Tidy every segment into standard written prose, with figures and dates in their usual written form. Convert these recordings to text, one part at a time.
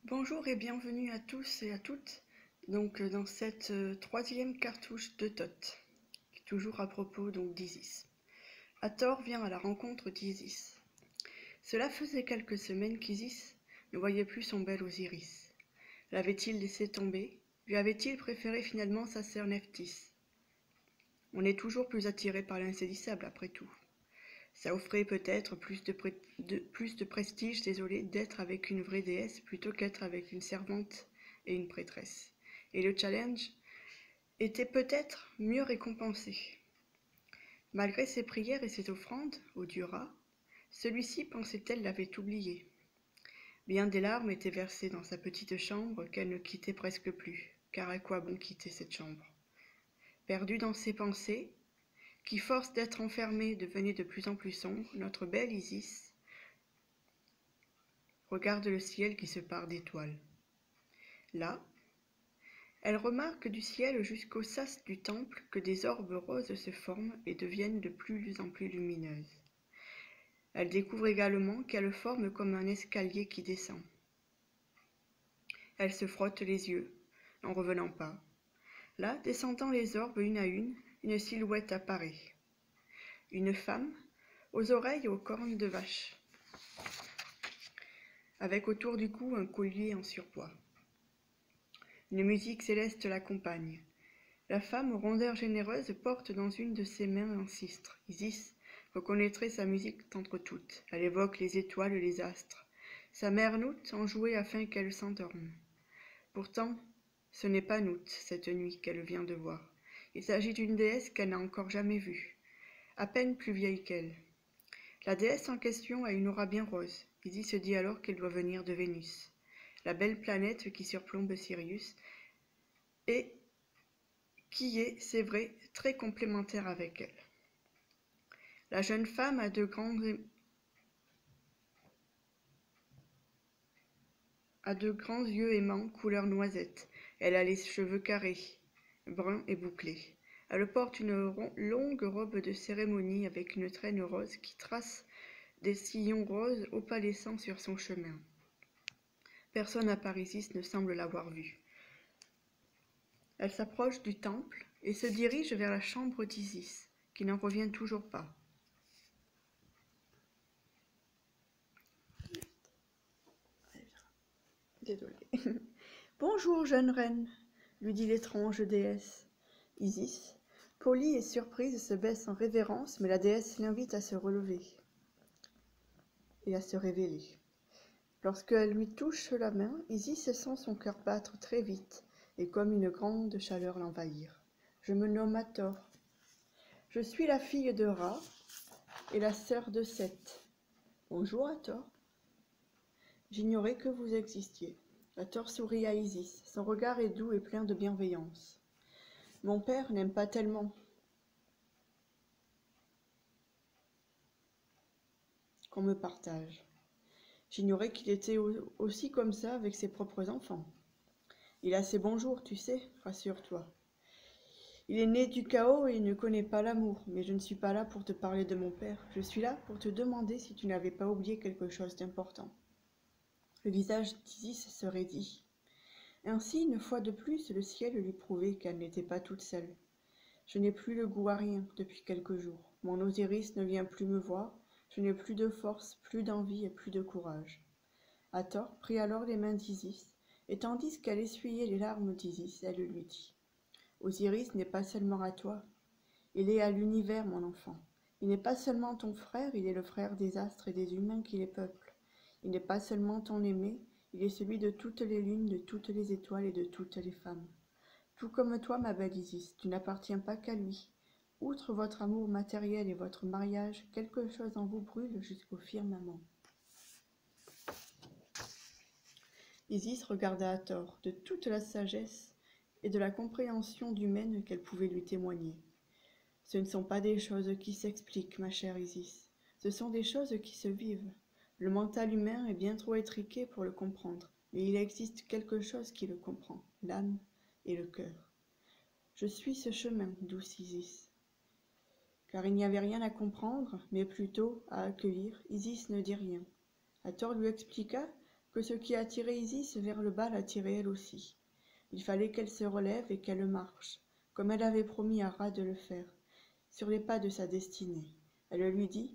Bonjour et bienvenue à tous et à toutes dans cette troisième cartouche de Thoth, toujours à propos d'Isis. Hathor vient à la rencontre d'Isis. Cela faisait quelques semaines qu'Isis ne voyait plus son bel Osiris. L'avait-il laissé tomber? Lui avait-il préféré finalement sa sœur Nephthys? On est toujours plus attiré par l'insaisissable après tout. Ça offrait peut-être plus de prestige, d'être avec une vraie déesse plutôt qu'être avec une servante et une prêtresse. Et le challenge était peut-être mieux récompensé. Malgré ses prières et ses offrandes au dieu Ra, celui-ci pensait-elle l'avait oublié. Bien des larmes étaient versées dans sa petite chambre qu'elle ne quittait presque plus, car à quoi bon quitter cette chambre? Perdue dans ses pensées, qui, force d'être enfermée, devenait de plus en plus sombre, notre belle Isis regarde le ciel qui se pare d'étoiles. Là, elle remarque du ciel jusqu'au sas du temple que des orbes roses se forment et deviennent de plus en plus lumineuses. Elle découvre également qu'elles forment comme un escalier qui descend. Elle se frotte les yeux, n'en revenant pas. Là, descendant les orbes une à une silhouette apparaît. Une femme, aux oreilles et aux cornes de vache, avec autour du cou un collier en surpoids. Une musique céleste l'accompagne. La femme aux rondeurs généreuses porte dans une de ses mains un sistre. Isis reconnaîtrait sa musique d'entre toutes. Elle évoque les étoiles, les astres. Sa mère Nout en jouait afin qu'elle s'endorme. Pourtant, ce n'est pas Nout, cette nuit qu'elle vient de voir. Il s'agit d'une déesse qu'elle n'a encore jamais vue, à peine plus vieille qu'elle. La déesse en question a une aura bien rose. Isis se dit alors qu'elle doit venir de Vénus, la belle planète qui surplombe Sirius, et qui est, c'est vrai, très complémentaire avec elle. La jeune femme a de grands yeux aimants couleur noisette. Elle a les cheveux carrés, bruns et bouclés. Elle porte une longue robe de cérémonie avec une traîne rose qui trace des sillons roses opalescents sur son chemin. Personne à part Isis ne semble l'avoir vue. Elle s'approche du temple et se dirige vers la chambre d'Isis, qui n'en revient toujours pas. Désolée. Bonjour, jeune reine, lui dit l'étrange déesse. Isis, polie et surprise, se baisse en révérence, mais la déesse l'invite à se relever et à se révéler. Lorsqu'elle lui touche la main, Isis sent son cœur battre très vite et comme une grande chaleur l'envahir. Je me nomme Hathor. Je suis la fille de Ra et la sœur de Seth. Bonjour, Hathor. J'ignorais que vous existiez. Hathor sourit à Isis. Son regard est doux et plein de bienveillance. Mon père n'aime pas tellement qu'on me partage. J'ignorais qu'il était aussi comme ça avec ses propres enfants. Il a ses bons jours, tu sais, rassure-toi. Il est né du chaos et il ne connaît pas l'amour, mais je ne suis pas là pour te parler de mon père. Je suis là pour te demander si tu n'avais pas oublié quelque chose d'important. Le visage d'Isis se raidit. Ainsi, une fois de plus, le ciel lui prouvait qu'elle n'était pas toute seule. Je n'ai plus le goût à rien depuis quelques jours. Mon Osiris ne vient plus me voir. Je n'ai plus de force, plus d'envie et plus de courage. Hathor prit alors les mains d'Isis, et tandis qu'elle essuyait les larmes d'Isis, elle lui dit « Osiris n'est pas seulement à toi, il est à l'univers, mon enfant. Il n'est pas seulement ton frère, il est le frère des astres et des humains qui les peuplent. Il n'est pas seulement ton aimé, il est celui de toutes les lunes, de toutes les étoiles et de toutes les femmes. Tout comme toi, ma belle Isis, tu n'appartiens pas qu'à lui. Outre votre amour matériel et votre mariage, quelque chose en vous brûle jusqu'au firmament. » Isis regarda Hathor de toute la sagesse et de la compréhension humaine qu'elle pouvait lui témoigner. Ce ne sont pas des choses qui s'expliquent, ma chère Isis, ce sont des choses qui se vivent. Le mental humain est bien trop étriqué pour le comprendre, mais il existe quelque chose qui le comprend, l'âme et le cœur. Je suis ce chemin, douce Isis. Car il n'y avait rien à comprendre, mais plutôt à accueillir, Isis ne dit rien. Hathor lui expliqua que ce qui a attiré Isis vers le bas l'attirait elle aussi. Il fallait qu'elle se relève et qu'elle marche, comme elle avait promis à Ra de le faire, sur les pas de sa destinée. Elle lui dit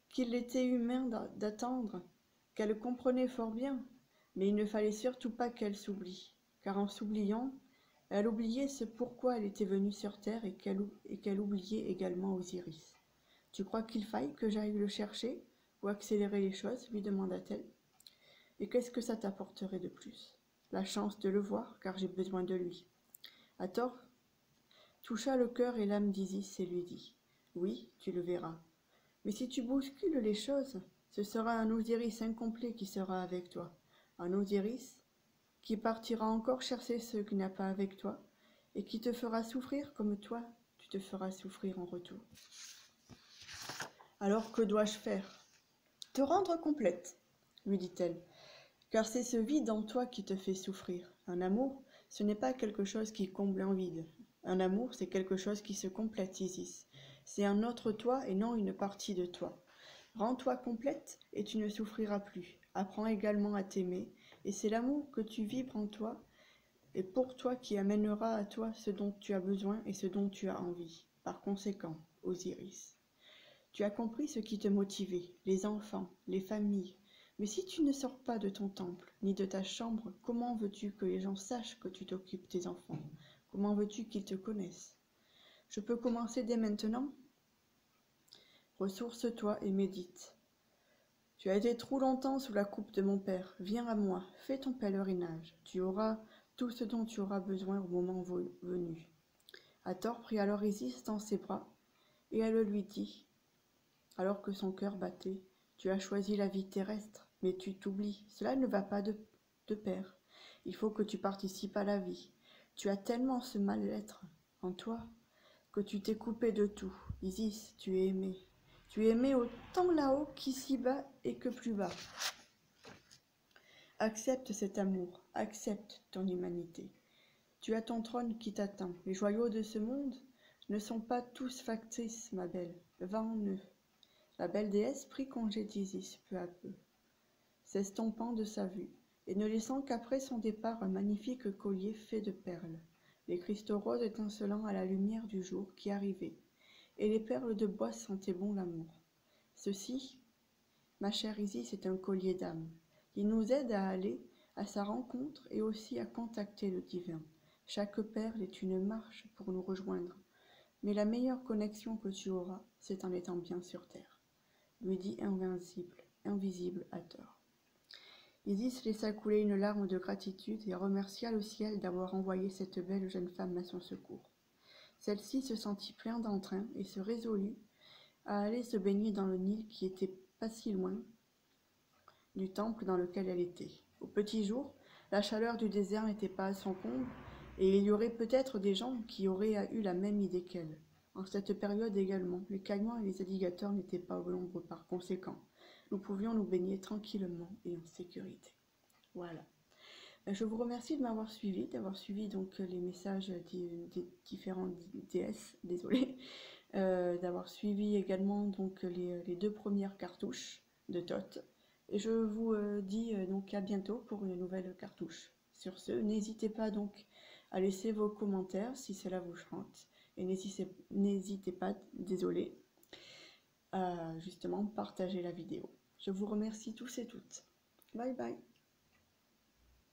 qu'il était humain d'attendre, qu'elle comprenait fort bien, mais il ne fallait surtout pas qu'elle s'oublie, car en s'oubliant, elle oubliait ce pourquoi elle était venue sur terre et qu'elle oubliait également Osiris. « Tu crois qu'il faille que j'aille le chercher ou accélérer les choses ?» lui demanda-t-elle. « Et qu'est-ce que ça t'apporterait de plus ?»« La chance de le voir, car j'ai besoin de lui. » Hathor toucha le cœur et l'âme d'Isis et lui dit « Oui, tu le verras. Mais si tu bouscules les choses, ce sera un Osiris incomplet qui sera avec toi. Un Osiris qui partira encore chercher ce qu'il n'a pas avec toi et qui te fera souffrir comme toi, tu te feras souffrir en retour. Alors que dois-je faire ? Te rendre complète, lui dit-elle, car c'est ce vide en toi qui te fait souffrir. Un amour, ce n'est pas quelque chose qui comble un vide. Un amour, c'est quelque chose qui se complète, Isis. C'est un autre toi et non une partie de toi. Rends-toi complète et tu ne souffriras plus. Apprends également à t'aimer, et c'est l'amour que tu vibres en toi et pour toi qui amènera à toi ce dont tu as besoin et ce dont tu as envie. Par conséquent, Osiris, tu as compris ce qui te motivait, les enfants, les familles. Mais si tu ne sors pas de ton temple, ni de ta chambre, comment veux-tu que les gens sachent que tu t'occupes des enfants ? Comment veux-tu qu'ils te connaissent ? Je peux commencer dès maintenant ? Ressource-toi et médite. Tu as été trop longtemps sous la coupe de mon père. Viens à moi, fais ton pèlerinage. Tu auras tout ce dont tu auras besoin au moment venu. Hathor prit alors Isis dans ses bras, et elle lui dit, alors que son cœur battait, « Tu as choisi la vie terrestre, mais tu t'oublies. Cela ne va pas de pair. Il faut que tu participes à la vie. Tu as tellement ce mal-être en toi que tu t'es coupé de tout. Isis, tu es aimée. Tu es aimée autant là-haut qu'ici-bas et que plus bas. Accepte cet amour, accepte ton humanité. Tu as ton trône qui t'attend. Les joyaux de ce monde ne sont pas tous factices, ma belle. Va en eux. » La belle déesse prit congé d'Isis peu à peu, s'estompant de sa vue, et ne laissant qu'après son départ un magnifique collier fait de perles, les cristaux roses étincelant à la lumière du jour qui arrivait, et les perles de bois sentaient bon l'amour. Ceci, ma chère Isis, est un collier d'âme, qui nous aide à aller à sa rencontre et aussi à contacter le divin. Chaque perle est une marche pour nous rejoindre, mais la meilleure connexion que tu auras, c'est en étant bien sur terre, lui dit invisible Hathor. Isis laissa couler une larme de gratitude et remercia le ciel d'avoir envoyé cette belle jeune femme à son secours. Celle-ci se sentit plein d'entrain et se résolut à aller se baigner dans le Nil qui était pas si loin du temple dans lequel elle était. Au petit jour, la chaleur du désert n'était pas à son comble et il y aurait peut-être des gens qui auraient eu la même idée qu'elle. En cette période également, les caïmans et les alligators n'étaient pas au nombre par conséquent. Nous pouvions nous baigner tranquillement et en sécurité. Voilà. Je vous remercie de m'avoir suivi, d'avoir suivi donc les messages des différentes déesses, désolé, d'avoir suivi également donc les deux premières cartouches de Thoth. Et je vous dis donc à bientôt pour une nouvelle cartouche. Sur ce, n'hésitez pas donc à laisser vos commentaires si cela vous chante. Et n'hésitez pas, désolé, à justement partager la vidéo. Je vous remercie tous et toutes. Bye bye.